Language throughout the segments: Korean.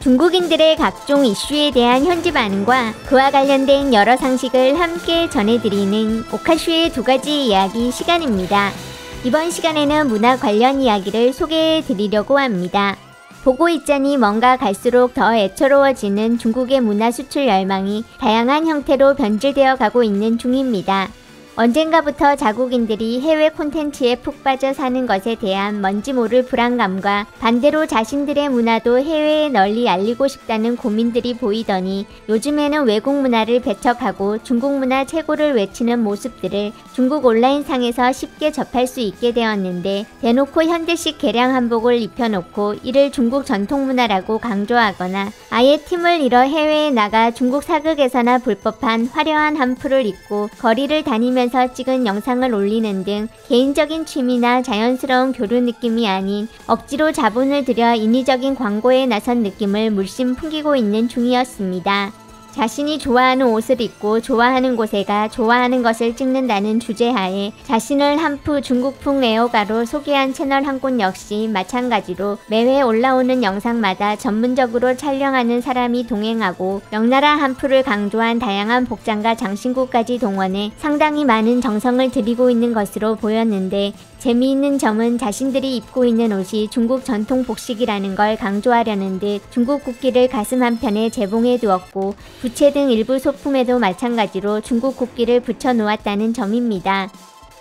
중국인들의 각종 이슈에 대한 현지 반응과 그와 관련된 여러 상식을 함께 전해드리는 오카슈의 두 가지 이야기 시간입니다. 이번 시간에는 문화 관련 이야기를 소개해드리려고 합니다. 보고 있자니 뭔가 갈수록 더 애처로워지는 중국의 문화 수출 열망이 다양한 형태로 변질되어 가고 있는 중입니다. 언젠가부터 자국인들이 해외 콘텐츠에 푹 빠져 사는 것에 대한 뭔지 모를 불안감과 반대로 자신들의 문화도 해외에 널리 알리고 싶다는 고민들이 보이더니 요즘에는 외국 문화를 배척하고 중국 문화 최고를 외치는 모습들을 중국 온라인상에서 쉽게 접할 수 있게 되었는데 대놓고 현대식 개량 한복을 입혀놓고 이를 중국 전통문화라고 강조하거나 아예 틈을 잃어 해외에 나가 중국 사극에서나 볼 법한 화려한 한풀을 입고 거리를 다니면서 찍은 영상을 올리는 등 개인적인 취미나 자연스러운 교류 느낌이 아닌 억지로 자본을 들여 인위적인 광고에 나선 느낌을 물씬 풍기고 있는 중이었습니다. 자신이 좋아하는 옷을 입고 좋아하는 곳에 가 좋아하는 것을 찍는다는 주제하에 자신을 한푸 중국풍 애호가로 소개한 채널 한 곳 역시 마찬가지로 매회 올라오는 영상마다 전문적으로 촬영하는 사람이 동행하고 명나라 한푸를 강조한 다양한 복장과 장신구까지 동원해 상당히 많은 정성을 들이고 있는 것으로 보였는데 재미있는 점은 자신들이 입고 있는 옷이 중국 전통 복식이라는 걸 강조하려는 듯 중국 국기를 가슴 한편에 재봉해 두었고 부채 등 일부 소품에도 마찬가지로 중국 국기를 붙여 놓았다는 점입니다.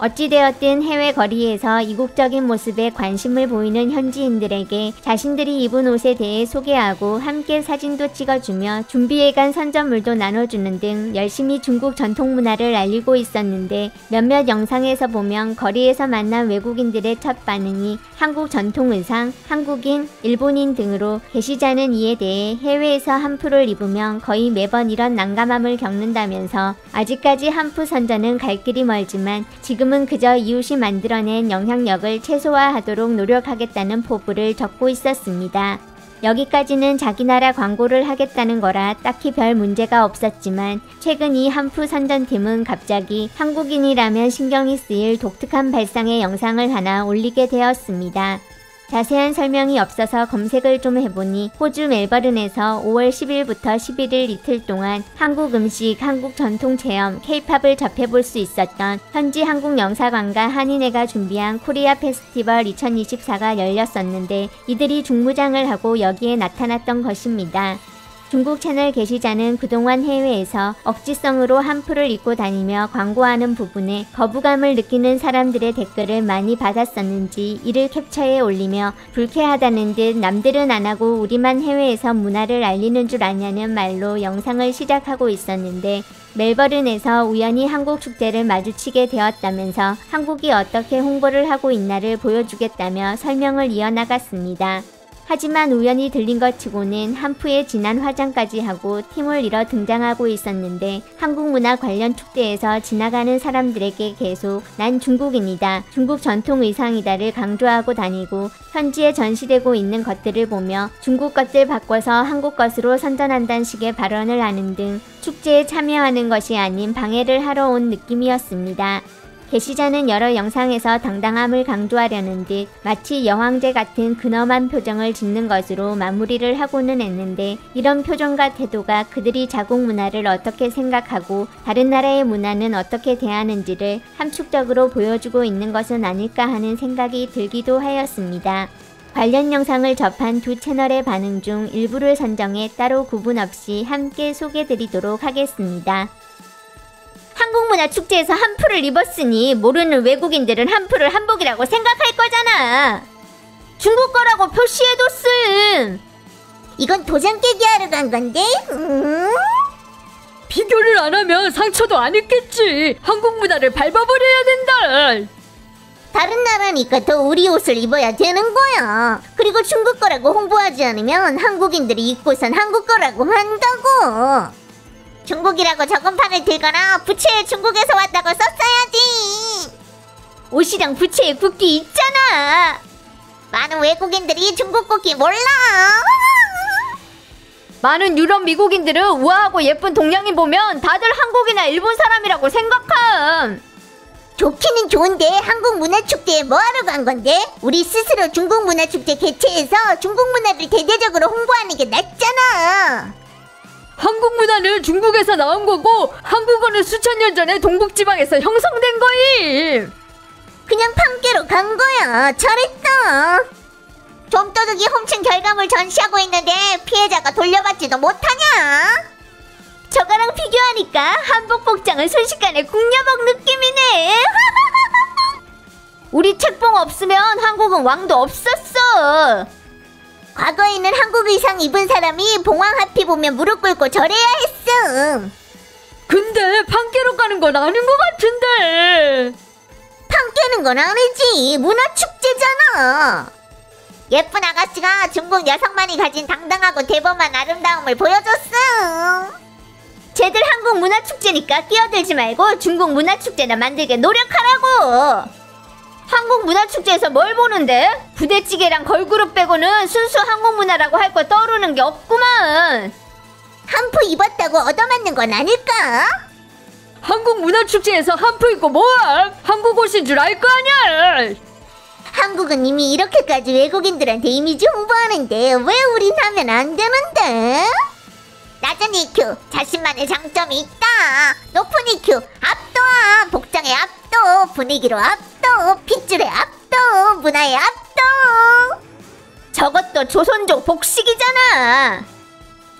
어찌되었든 해외 거리에서 이국적인 모습에 관심을 보이는 현지인들에게 자신들이 입은 옷에 대해 소개하고 함께 사진도 찍어주며 준비해간 선전물도 나눠주는 등 열심히 중국 전통문화를 알리고 있었는데 몇몇 영상에서 보면 거리에서 만난 외국인들의 첫 반응이 한국 전통의상, 한국인, 일본인 등으로 계시자는 이에 대해 해외에서 한푸를 입으면 거의 매번 이런 난감함을 겪는다면서 아직까지 한푸 선전은 갈 길이 멀지만 지금은 그저 이웃이 만들어낸 영향력을 최소화하도록 노력하겠다는 포부를 적고 있었습니다. 여기까지는 자기 나라 광고를 하겠다는 거라 딱히 별 문제가 없었지만 최근 이 한푸 선전팀은 갑자기 한국인이라면 신경이 쓰일 독특한 발상의 영상을 하나 올리게 되었습니다. 자세한 설명이 없어서 검색을 좀 해보니 호주 멜버른에서 5월 10일부터 11일 이틀 동안 한국 음식, 한국 전통 체험, K-팝을 접해볼 수 있었던 현지 한국 영사관과 한인회가 준비한 코리아 페스티벌 2024가 열렸었는데 이들이 중무장을 하고 여기에 나타났던 것입니다. 중국 채널 게시자는 그동안 해외에서 억지성으로 한푸를 입고 다니며 광고하는 부분에 거부감을 느끼는 사람들의 댓글을 많이 받았었는지 이를 캡처해 올리며 불쾌하다는 듯 남들은 안하고 우리만 해외에서 문화를 알리는 줄 아냐는 말로 영상을 시작하고 있었는데 멜버른에서 우연히 한국 축제를 마주치게 되었다면서 한국이 어떻게 홍보를 하고 있나를 보여주겠다며 설명을 이어나갔습니다. 하지만 우연히 들린 것 치고는 한푸에 진한 화장까지 하고 팀을 이뤄 등장하고 있었는데 한국 문화 관련 축제에서 지나가는 사람들에게 계속 난 중국인이다, 중국 전통 의상이다를 강조하고 다니고 현지에 전시되고 있는 것들을 보며 중국 것들 바꿔서 한국 것으로 선전한다는 식의 발언을 하는 등 축제에 참여하는 것이 아닌 방해를 하러 온 느낌이었습니다. 게시자는 여러 영상에서 당당함을 강조하려는 듯 마치 여황제 같은 근엄한 표정을 짓는 것으로 마무리를 하고는 했는데 이런 표정과 태도가 그들이 자국 문화를 어떻게 생각하고 다른 나라의 문화는 어떻게 대하는지를 함축적으로 보여주고 있는 것은 아닐까 하는 생각이 들기도 하였습니다. 관련 영상을 접한 두 채널의 반응 중 일부를 선정해 따로 구분 없이 함께 소개드리도록 하겠습니다. 한국문화축제에서 한푸를 입었으니 모르는 외국인들은 한푸를 한복이라고 생각할 거잖아. 중국 거라고 표시해뒀음. 이건 도장 깨기 하러 간 건데? 비교를 안 하면 상처도 안 입겠지. 한국 문화를 밟아버려야 된다. 다른 나라니까 더 우리 옷을 입어야 되는 거야. 그리고 중국 거라고 홍보하지 않으면 한국인들이 입고선 한국 거라고 한다고. 중국이라고 적은판을 들거나 부채에 중국에서 왔다고 썼어야지. 옷이랑 부채에 국기 있잖아. 많은 외국인들이 중국 국기 몰라. 많은 유럽 미국인들은 우아하고 예쁜 동양인 보면 다들 한국이나 일본 사람이라고 생각함. 좋기는 좋은데 한국 문화축제에 뭐하러 간 건데? 우리 스스로 중국 문화축제 개최해서 중국 문화를 대대적으로 홍보하는 게 낫잖아. 한국 문화는 중국에서 나온 거고 한국어는 수천 년 전에 동북지방에서 형성된 거임. 그냥 판깨로 간 거야. 잘했다. 좀도둑이 훔친 결과물 전시하고 있는데 피해자가 돌려받지도 못하냐? 저거랑 비교하니까 한복 복장은 순식간에 국녀복 느낌이네. 우리 책봉 없으면 한국은 왕도 없었어. 과거에는 한국 의상 입은 사람이 봉황 앞이 보면 무릎 꿇고 절해야 했음. 근데 판깨로 가는 건 아닌 것 같은데. 판 깨는 건 아니지. 문화축제잖아. 예쁜 아가씨가 중국 여성만이 가진 당당하고 대범한 아름다움을 보여줬음. 쟤들 한국 문화축제니까 끼어들지 말고 중국 문화축제나 만들게 노력하라고. 한국 문화축제에서 뭘 보는데? 부대찌개랑 걸그룹 빼고는 순수 한국 문화라고 할 거 떠오르는 게 없구만. 한프 입었다고 얻어맞는 건 아닐까? 한국 문화축제에서 한프 입고 뭐함? 한국 옷인 줄 알 거 아니야. 한국은 이미 이렇게까지 외국인들한테 이미지 홍보하는데 왜 우린 하면 안 되는데? 낮은 EQ, 자신만의 장점이 있다. 높은 EQ, 압도함. 복장의 압도, 분위기로 압도, 핏줄의 압도, 문화의 압도. 저것도 조선족 복식이잖아.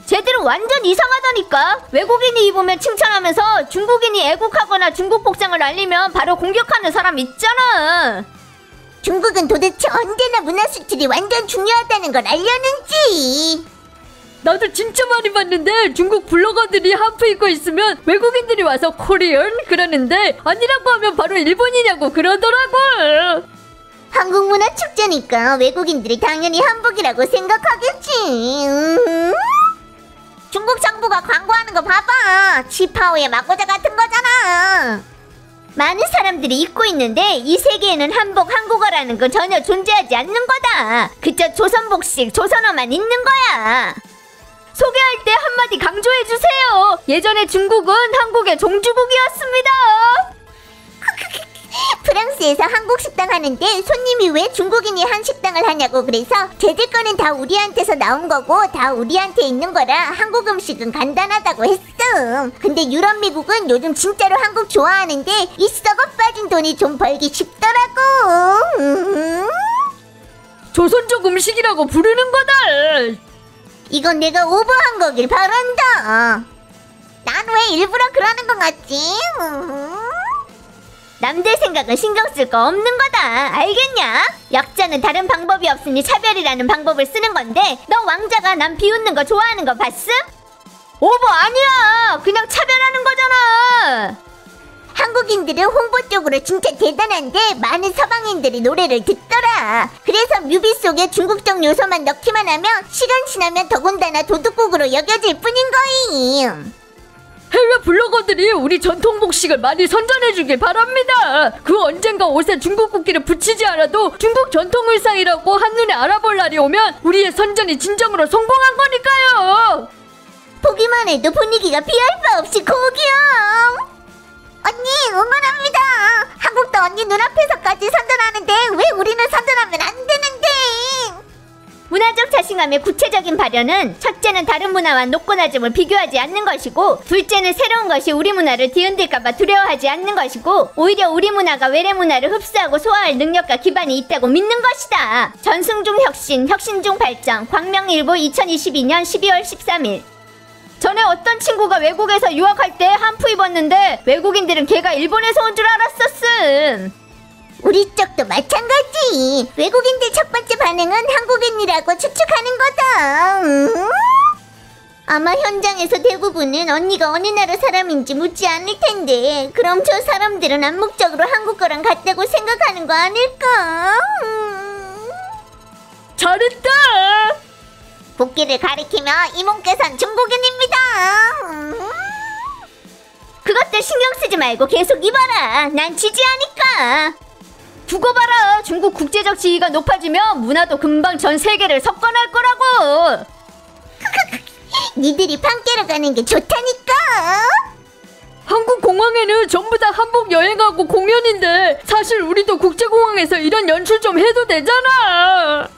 쟤들은 완전 이상하다니까. 외국인이 입으면 칭찬하면서 중국인이 애국하거나 중국 복장을 알리면 바로 공격하는 사람 있잖아. 중국은 도대체 언제나 문화 수출이 완전 중요하다는 걸 알려는지. 나도 진짜 많이 봤는데 중국 블로거들이 한프 입고 있으면 외국인들이 와서 코리언 그러는데 아니라고 하면 바로 일본이냐고 그러더라고. 한국 문화 축제니까 외국인들이 당연히 한복이라고 생각하겠지. 중국 정부가 광고하는 거 봐봐. 치파오의 막고자 같은 거잖아. 많은 사람들이 입고 있는데 이 세계에는 한복 한국어라는 건 전혀 존재하지 않는 거다. 그저 조선복식 조선어만 있는 거야. 소개할 때 한마디 강조해주세요. 예전에 중국은 한국의 종주국이었습니다. 프랑스에서 한국 식당 하는데 손님이 왜 중국인이 한식당을 하냐고 그래서 쟤들 거는 다 우리한테서 나온 거고 다 우리한테 있는 거라 한국 음식은 간단하다고 했음. 근데 유럽 미국은 요즘 진짜로 한국 좋아하는데 이 썩어 빠진 돈이 좀 벌기 쉽더라고. 조선족 음식이라고 부르는 거다. 이건 내가 오버한 거길 바란다. 난 왜 일부러 그러는 것 같지? 남들 생각은 신경 쓸 거 없는 거다. 알겠냐? 약자는 다른 방법이 없으니 차별이라는 방법을 쓰는 건데 너 왕자가 남 비웃는 거 좋아하는 거 봤음? 오버 아니야. 그냥 차별하는 거잖아. 한국인들은 홍보 쪽으로 진짜 대단한데 많은 서방인들이 노래를 듣더라. 그래서 뮤비 속에 중국적 요소만 넣기만 하면 시간 지나면 더군다나 도둑국으로 여겨질 뿐인 거임. 해외 블로거들이 우리 전통 복식을 많이 선전해주길 바랍니다. 그 언젠가 옷에 중국 국기를 붙이지 않아도 중국 전통 의상이라고 한눈에 알아볼 날이 오면 우리의 선전이 진정으로 성공한 거니까요. 보기만 해도 분위기가 비할 바 없이 고귀함. 언니 응원합니다. 한국도 언니 눈앞에서까지 선전하는데 왜 우리는 선전하면 안 되는데. 문화적 자신감의 구체적인 발현은 첫째는 다른 문화와 높고낮음을 비교하지 않는 것이고 둘째는 새로운 것이 우리 문화를 뒤흔들까봐 두려워하지 않는 것이고 오히려 우리 문화가 외래 문화를 흡수하고 소화할 능력과 기반이 있다고 믿는 것이다. 전승중 혁신, 혁신중 발전, 광명일보 2022년 12월 13일. 전에 어떤 친구가 외국에서 유학할 때 한프 입었는데 외국인들은 걔가 일본에서 온 줄 알았었음. 우리 쪽도 마찬가지. 외국인들 첫 번째 반응은 한국인이라고 추측하는 거다. 아마 현장에서 대부분은 언니가 어느 나라 사람인지 묻지 않을 텐데 그럼 저 사람들은 암묵적으로 한국 거랑 같다고 생각하는 거 아닐까? 잘했다. 복귀를 가리키며 이모께선 중국인입니다. 그것들 신경 쓰지 말고 계속 입어라. 난 지지하니까. 두고 봐라. 중국 국제적 지위가 높아지면 문화도 금방 전 세계를 석권할 거라고. 니들이 판깨러 가는 게 좋다니까. 한국 공항에는 전부 다 한복 여행하고 공연인데 사실 우리도 국제공항에서 이런 연출 좀 해도 되잖아.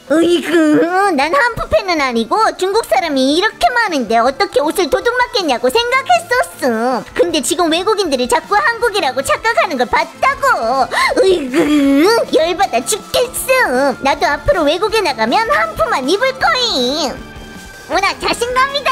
으이그, 난 한푸 팬은 아니고 중국 사람이 이렇게 많은데 어떻게 옷을 도둑맞겠냐고 생각했었음. 근데 지금 외국인들이 자꾸 한국이라고 착각하는 걸 봤다고. 으이그, 열받아 죽겠음. 나도 앞으로 외국에 나가면 한푸만 입을 거임. 누나 자신감이다.